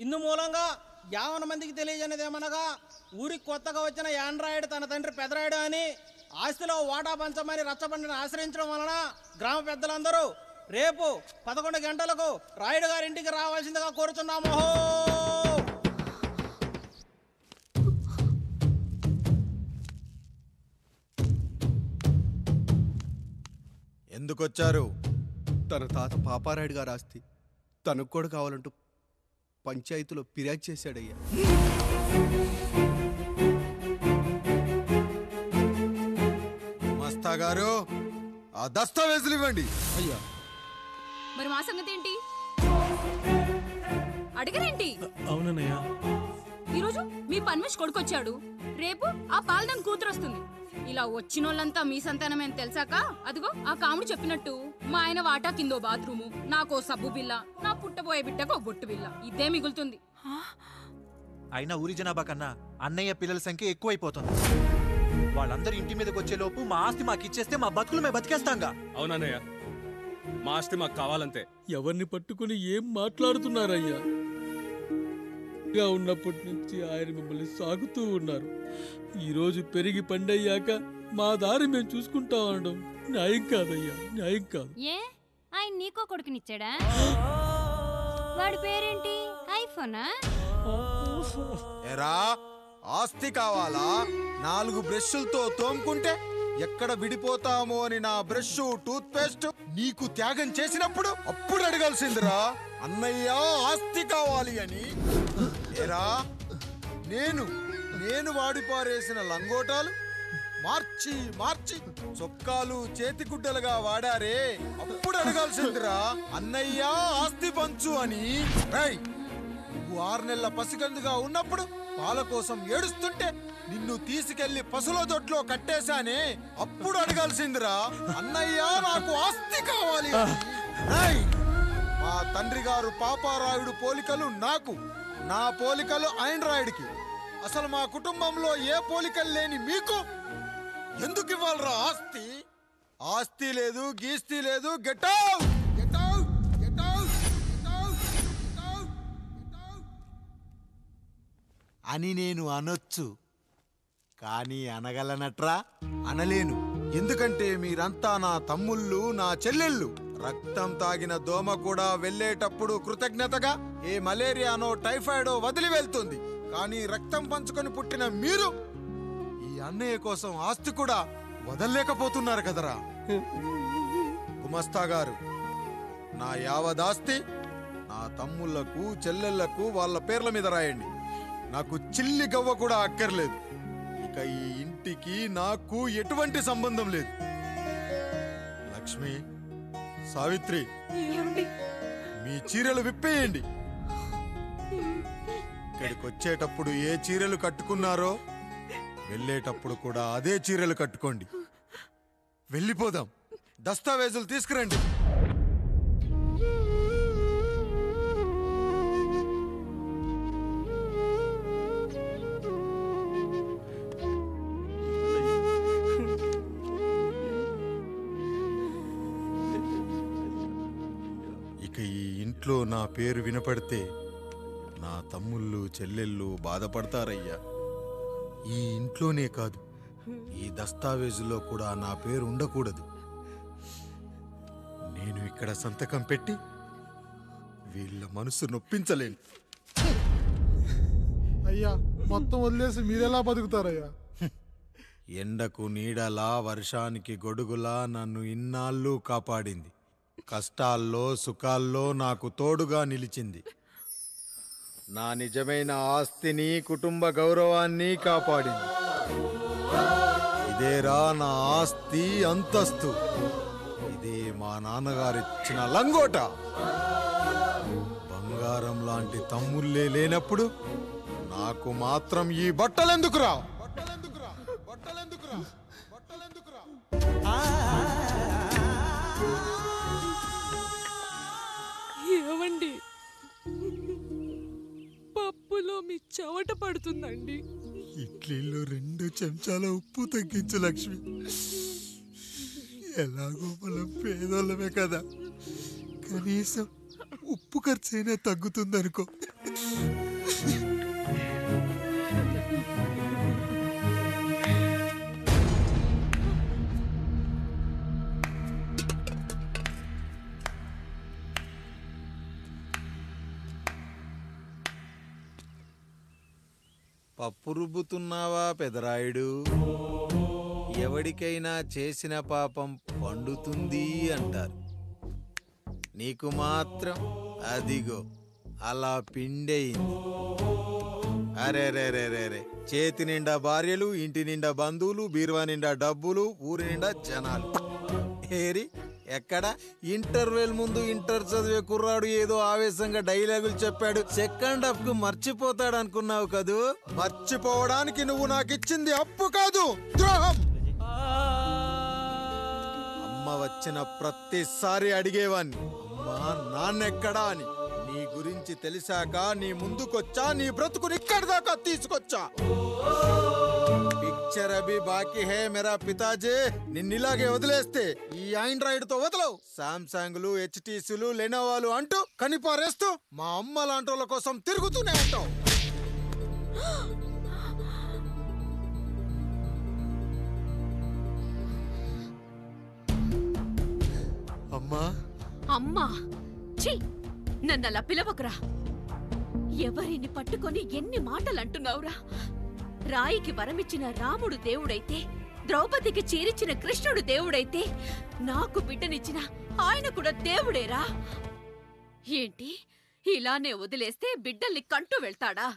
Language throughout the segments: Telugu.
ఇందు మూలంగా 50 మందికి తెలియజేయనిదేమనగా ఊరికి కొత్తగా వచ్చిన యాండ్రాయిడ్ తన తండ్రి పెదరాయుడు అని ఆస్తిలో వాటా పంచమని రచ్చబండిని ఆశ్రయించడం వలన గ్రామ పెద్దలందరూ రేపు 11 గంటలకు రాయుడు గారింటికి రావాల్సిందిగా కోరుచున్నాము. ఎందుకొచ్చారు? తన తాత పాపారాయుడు గారు ఆస్తి తనకు కూడా కావాలంటూ పంచాయతీలో ఫిర్యాదు చేశాడయ్యా. మస్తా గారు ఆ దస్తావేజులు ఇవ్వండి. అయ్యా మరి మా సంగతి ఏంటి? అడగరేంటి? అవునన్నయ్యా, ఈరోజు మీ పన్మేష్ కొడుకొచ్చాడు, రేపు ఆ పాలదం కూతురు వస్తుంది. ఇలా వచ్చినోళ్ళంతా మీ సంతానమని తెలిసాక అదిగో ఆ కాముడు చెప్పినట్టు మా ఆయన వాటా కిందో బాత్రూము, నాకో సబ్బు బిల్ల, నా పుట్టబోయే బిడ్డకో బొట్టు బిల్ల, ఇదే మిగులుతుంది. అయినా ఊరి జనాభా కన్నా అన్నయ్య పిల్లల సంఖ్య ఎక్కువైపోతుంది. వాళ్ళందరూ ఇంటి మీదకి వచ్చేలోపు మా ఆస్తి మాకు ఇచ్చేస్తే మా బతుకులు మేము బతికేస్తాంగా. అవునన్నయ్య, మా ఆస్తి మాకు కావాలంతే. ఎవరిని పట్టుకుని ఏం మాట్లాడుతున్నారయ్యా? ఉన్నప్పటి నుంచి ఆయన మిమ్మల్ని సాగుతూ ఉన్నారు. ఈరోజు పెరిగి పండయ్యాక మా దారి మేము చూసుకుంటా ఉండడం న్యాయం కాదయ్యా, న్యాయం కాదు. ఏ ఆయన నీకో కొడుకునిచ్చాడా? వాడి పేరేంటి? ఐఫోనా? ఎరా ఆస్తి కావాలా? 4 బ్రష్లతో తోముకుంటే ఎక్కడ విడిపోతామో అని నా బ్రష్ టూత్ పేస్ట్ నీకు త్యాగం చేసినప్పుడు అప్పుడు అడగాల్సిందిరా అన్నయ్య ఆస్తి కావాలి అని. ఎరా నేను వాడిపారేసిన లంగోటాలు మార్చి మార్చి చొక్కాలు చేతిగుడ్డలుగా వాడారే, అప్పుడు అడగాల్సిందిరా అన్నయ్య ఆస్తి పంచు అని. నువ్వు 6 నెలల పసిగందుగా ఉన్నప్పుడు పాల కోసం ఏడుస్తుంటే నిన్ను తీసుకెళ్లి పశుల దొడ్లో కట్టేశానే, అప్పుడు అడగాల్సిందిరా అన్నయ్య నాకు ఆస్తి కావాలి అని. మా తండ్రి గారు పాపారాయుడు పోలికలు నాకు, నా పోలికలు ఆండ్రాయిడ్కి. అసలు మా కుటుంబంలో ఏ పోలికలు లేని మీకు ఎందుకు ఇవ్వాలరా ఆస్తి? ఆస్తి లేదు, గీస్తి లేదు. Get out, get out, get out, get out, get out అని నేను అనొచ్చు, కానీ అనగలనట్రా? అనలేను. ఎందుకంటే మీరంతా నా తమ్ముళ్ళు, నా చెల్లెళ్ళు. రక్తం తాగిన దోమ కూడా వెళ్ళేటప్పుడు కృతజ్ఞతగా ఏ మలేరియానో టైఫాయిడో వదిలి వెళ్తుంది. కానీ రక్తం పంచుకొని పుట్టిన మీరు ఈ అన్నయ్య కోసం ఆస్తి కూడా వదల్లేకపోతున్నారు కదరా. గుమస్తా గారు, నా యావదాస్తి నా తమ్ముళ్లకు చెల్లెళ్లకు వాళ్ళ పేర్ల మీద రాయండి. నాకు చిల్లి గవ్వ కూడా అక్కర్లేదు. ఇక ఈ ఇంటికి నాకు ఎటువంటి సంబంధం లేదు. లక్ష్మి, సావిత్రి, మీ చీరలు విప్పేయండి. ఇక్కడికి వచ్చేటప్పుడు ఏ చీరలు కట్టుకున్నారో వెళ్ళేటప్పుడు కూడా అదే చీరలు కట్టుకోండి. వెళ్ళిపోదాం. దస్తావేజులు తీసుకురండి. ఇక ఈ ఇంట్లో నా పేరు వినపడితే నా తమ్ముళ్ళు చెల్లెళ్ళు బాధపడతారయ్యా. ఈ ఇంట్లోనే కాదు, ఈ దస్తావేజులో కూడా నా పేరు ఉండకూడదు. నేను ఇక్కడ సంతకం పెట్టి వీళ్ళ మనసు నొప్పించలేను. అయ్యా, మొత్తం వదిలేసి మీరెలా బతుకుతారయ్యా? ఎండకు నీడలా, వర్షానికి గొడుగులా నన్ను ఇన్నాళ్ళు కాపాడింది. కష్టాల్లో సుఖాల్లో నాకు తోడుగా నిలిచింది. నా నిజమైన ఆస్తిని, కుటుంబ గౌరవాన్ని కాపాడింది. ఇదేరా నా ఆస్తి, అంతస్తు. ఇదే మా నాన్నగారిచ్చిన లంగోట. బంగారం లాంటి తమ్ముళ్ళే లేనప్పుడు నాకు మాత్రం ఈ బట్టలెందుకురా? ఏమండి, పప్పులో మీ చెమట పడుతుందండి. ఇడ్లీలో 2 చెంచాల ఉప్పు తగ్గించు లక్ష్మి. ఎలాగో మనం పేదోళ్ళమే కదా, కనీసం ఉప్పు ఖర్చైనా తగ్గుతుందనుకో. పప్పు రుబ్బుతున్నావా పెదరాయుడు? ఎవడికైనా చేసిన పాపం పండుతుంది అంటారు. నీకు మాత్రం అదిగో అలా పిండయింది. అరే రే రే రే రే, చేతి నిండా భార్యలు, ఇంటి నిండా బంధువులు, బీరువా నిండా డబ్బులు, ఊరి నిండా జనాలు. ఏరి ఎక్కడ ఇంటర్వెల్ ముందు ఇంటర్ చదివే కుర్రాడు ఏదో ఆవేశంగా డైలాగులు చెప్పాడు, సెకండ్ హాఫ్ కు మర్చిపోతాడు అనుకున్నావు కదూ? మర్చిపోవడానికి నువ్వు నాకు ఇచ్చింది అప్పు కాదు, ద్రోహం. అమ్మ వచ్చిన ప్రతిసారి అడిగేవాన్ని, అమ్మా నాన్నెక్కడా అని. నీ గురించి తెలిసాక నీ ముందుకొచ్చా, నీ బ్రతుకుని ఇక్కడి దాకా తీసుకొచ్చా. పిక్చర్ అభి బాకీ హే మేరా పితాజీ. నిన్నిలాగే వదిలేస్తే ఈ ఆండ్రాయిడ్ తో వదలవు. సామ్సంగ్లు, హెచ్టీసీలు, లెనోవాలు అంటూ కనిపారేస్తూ మా అమ్మ లాంటి వాళ్ళ కోసం తిరుగుతూనే ఉంటావు. అమ్మా అమ్మా, ఛీ, నన్నలా పిలవకురా. ఎవరిని పట్టుకొని ఎన్ని మాటలు అంటున్నావురా? రాయికి వరమిచ్చిన రాముడు దేవుడైతే, ద్రౌపదికి చీరిచ్చిన కృష్ణుడు దేవుడైతే, నాకు బిడ్డనిచ్చిన ఆయన కూడా దేవుడేరా. ఏంటి, ఇలానే వదిలేస్తే బిడ్డల్ని కంటూ వెళ్తాడా?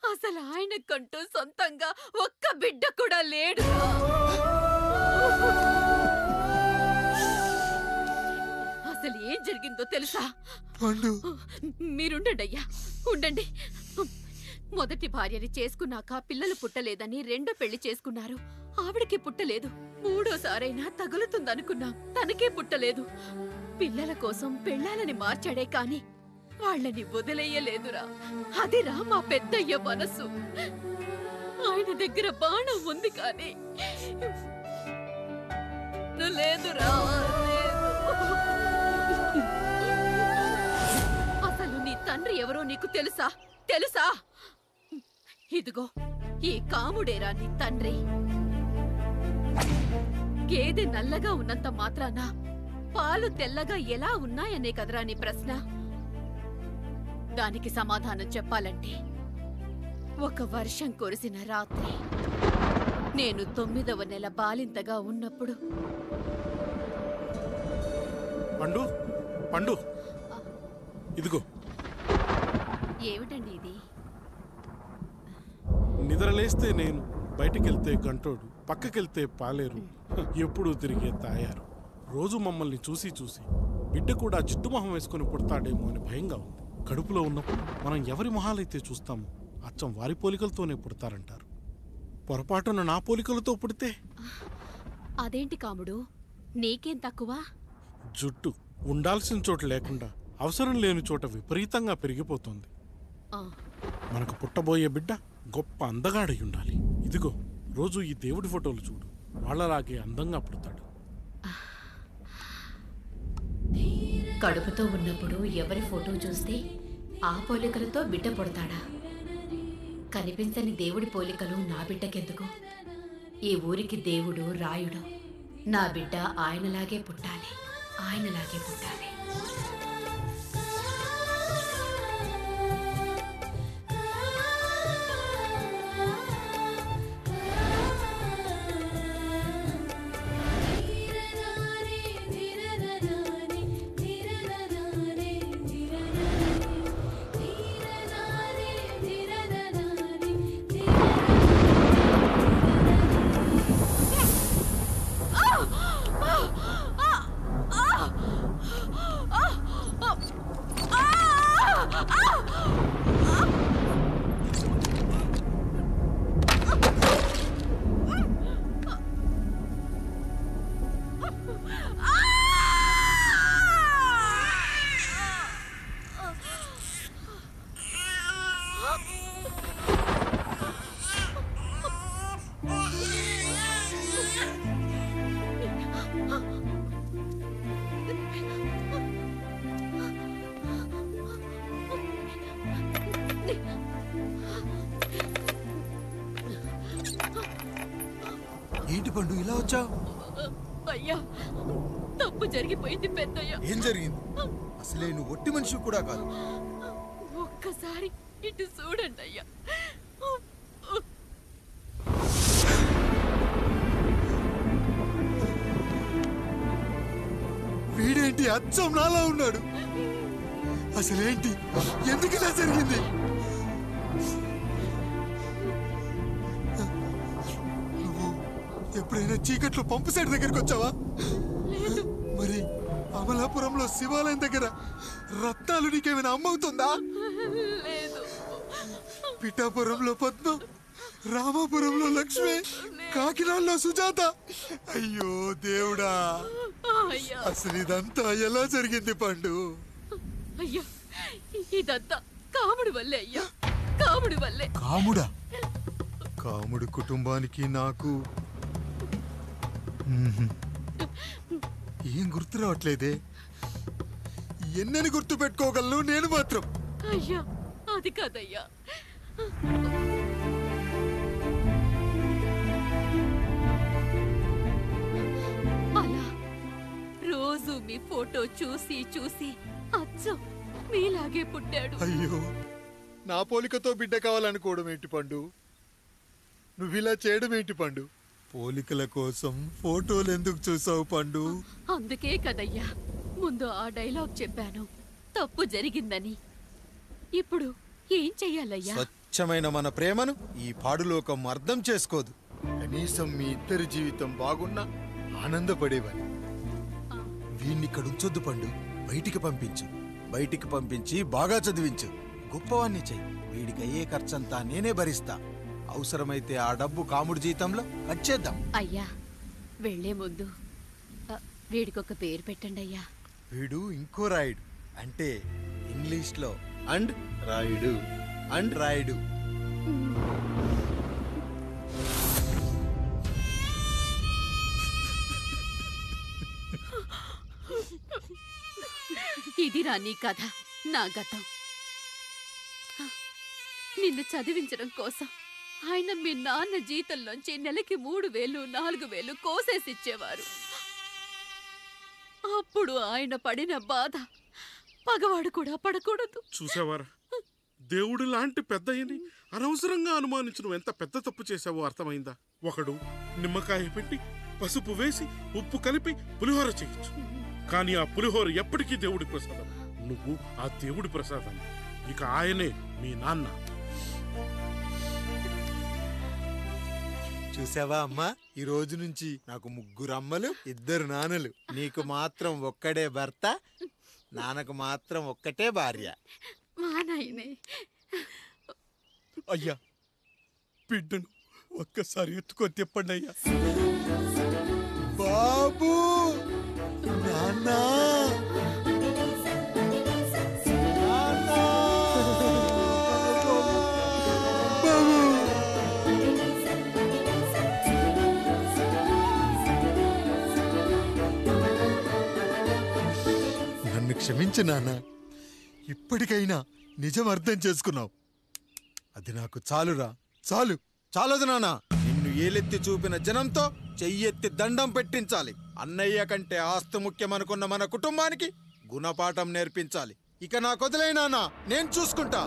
అసలు ఆయన కంటూ సొంతంగా ఒక్క బిడ్డ కూడా లేడు. అసలు ఏం జరిగిందో తెలుసా? మీరుండండి అయ్యా, ఉండండి. మొదటి భార్యని చేసుకున్నాక పిల్లలు పుట్టలేదని రెండో పెళ్లి చేసుకున్నారు. ఆవిడకి పుట్టలేదు. మూడోసారైనా తగులుతుందనుకున్నాం, తనకే పుట్టలేదు. పిల్లల కోసం పెళ్ళాలని మార్చాడే కాని వాళ్ళని వదిలేయలేదురా. అదిరా మా పెద్దయ్య మనసు. ఆయన దగ్గర బాణం ఉంది కానీ లేదురా. అసలు నీ తండ్రి ఎవరో నీకు తెలుసా? తెలుసా? ఇదిగో ఈ కాముడేరా నీ తండ్రి. గేదె నల్లగా ఉన్నంత మాత్రాన పాలు తెల్లగా ఎలా ఉన్నాయనే కదరా నీ ప్రశ్న. దానికి సమాధానం చెప్పాలంటే, ఒక వర్షం కురిసిన రాత్రి నేను 9వ నెల బాలింతగా ఉన్నప్పుడు. పండు పండు, ఇదిగో. ఏమిటండి ఇది? నిద్రలేస్తే నేను, బయటికెళ్తే గంటోడు, పక్కకెళ్తే పాలేరు, ఎప్పుడూ తిరిగే తాయారు. రోజు మమ్మల్ని చూసి చూసి బిడ్డ కూడా జిడ్డు మొహం వేసుకుని పుడతాడేమో అని భయంగా ఉంది. కడుపులో ఉన్నప్పుడు మనం ఎవరి మొహాలైతే చూస్తామో అచ్చం వారి పోలికలతోనే పుడతారంటారు. పొరపాటున నా పోలికలతో పుడితే? అదేంటి కాముడు, నీకేం తక్కువ? జుట్టు ఉండాల్సిన చోట లేకుండా అవసరం లేని చోట విపరీతంగా పెరిగిపోతుంది. మనకు పుట్టబోయే బిడ్డ గొప్ప అందగాడై ఉండాలి. ఇదిగో రోజు ఈ దేవుడి ఫోటోలు చూడు, వాళ్ళలాగే అందంగా పుడతాడు. కడుపుతో ఉన్నప్పుడు ఎవరి ఫోటో చూస్తే ఆ పోలికలతో బిడ్డ పుడతాడా? కనిపించని దేవుడి పోలికలు నా బిడ్డకెందుకు? ఈ ఊరికి దేవుడు రాయుడు. నా బిడ్డ ఆయనలాగే పుట్టాలి, ఆయనలాగే పుట్టాలి. ఏంటి పండు ఇలా వచ్చావు? అయ్యా, తప్పు జరిగిపోయింది పెద్దయ్య. ఏం జరిగింది? అసలే నువ్వు ఒట్టి మనిషి కూడా కాదు. ఒక్కసారి ఇటు చూడండి అయ్యా. వీడేంటి అచ్చం నాలా ఉన్నాడు? అసలేంటి, ఎందుకు ఇలా జరిగింది? నువ్వు ఎప్పుడైనా చీకట్లో పంపు సైడ్ దగ్గరికి వచ్చావా? మరి అమలాపురంలో శివాలయం దగ్గర రత్నాలు నీకేమైనా అమ్మవుతుందా? పిఠాపురంలో పద్మ, రామాపురంలో లక్ష్మి, కాకినాడలో సుజాత. అయ్యో దేవుడా, అసలు ఇదంతా ఎలా జరిగింది పండు? అయ్యా, ఇదంతా కాముడి వల్లే అయ్యా, కాముడి వల్లే. కాముడా? కాముడు కుటుంబానికి నాకు ఏం గుర్తు రావట్లేదే. ఎన్నని గుర్తు పెట్టుకోగలను నేను మాత్రం? అయ్యా, అది కాదయ్యా. అలా రోజు మీ ఫోటో చూసి చూసి అచ్చం మీలాగే పుట్టాడు. అయ్యో, నా పోలికతో బిడ్డ కావాలనుకోవడం ఏంటి పండు? నువ్విలా చేయడం ఏంటి పండు? పోలికల కోసం ఫోటోలు ఎందుకు చూసావు పండు? అందుకే కదయ్యా ముందు ఆ డైలాగ్ చెప్పాను, తప్పు జరిగిందని. ఇప్పుడు ఏం చెయ్యాలయ్యా? స్వచ్ఛమైన మన ప్రేమను ఈ పాడులోకం అర్థం చేసుకోదు. కనీసం మీ ఇద్దరి జీవితం బాగున్నా ఆనందపడేవాని. వీణ్ణి ఇక్కడ ఉంచొద్దు పండు, బయటికి పంపించు. బయటికి పంపించి బాగా చదివించు, గొప్పవాణ్ణి చెయ్యి. వీడికి అయ్యే ఖర్చంతా నేనే భరిస్తా. అవసరమైతే ఆ డబ్బు కాముడి జీతంలో కట్ చేద్దాం. అయ్యా, వెళ్లే ముందు వీడికొక పేరు పెట్టండి అయ్యా. వీడు ఇంకో రాయుడు, అంటే ఇంగ్లీష్ లో అండ్ రాయుడు, అండ్ రాయుడు. ఇదిరా నీ కథ, నా గతం. నిన్ను చదివించడం కోసం ఆయన మీ నాన్న జీతంలోంచి నెలకి 3,000, 4,000 కోసేసిచ్చేవారు. అప్పుడు ఆయన పడిన బాధ పగవాడు కూడా పడకూడదు. చూసావారా, దేవుడు లాంటి పెద్దయ్యని అనవసరంగా అనుమానించడం ఎంత పెద్ద తప్పు చేశావో అర్థమైందా? ఒకడు నిమ్మకాయ పెట్టి పసుపు వేసి ఉప్పు కలిపి పులిహోర చేయొచ్చు, కానీ ఆ పులిహోర ఎప్పటికీ దేవుడి ప్రసాదం. నువ్వు ఆ దేవుడి ప్రసాదం. ఇక ఆయనే మీ నాన్న. చూసావా అమ్మా, ఈ రోజు నుంచి నాకు 3 అమ్మలు, 2 నాన్నలు. నీకు మాత్రం ఒక్కడే భర్త, నాన్నకు మాత్రం ఒక్కటే భార్య. మా నాయనే. అయ్యా, బిడ్డను ఒక్కసారి ఎత్తుకొని తిప్పండి అయ్యా. బాబు, నాన్న, నన్ను క్షమించు నాన్న. ఇప్పటికైనా నిజం అర్థం చేసుకున్నావు. అది నాకు చాలురా, చాలు. చాలదు నాన్న, నిన్ను ఏలెత్తి చూపిన జనంతో చెయ్యెత్తి దండం పెట్టించాలి. అన్నయ్య కంటే ఆస్తి ముఖ్యమనుకున్న మన కుటుంబానికి గుణపాఠం నేర్పించాలి. ఇక నాకు వదిలేయ్ నాన్న, నేను చూసుకుంటా.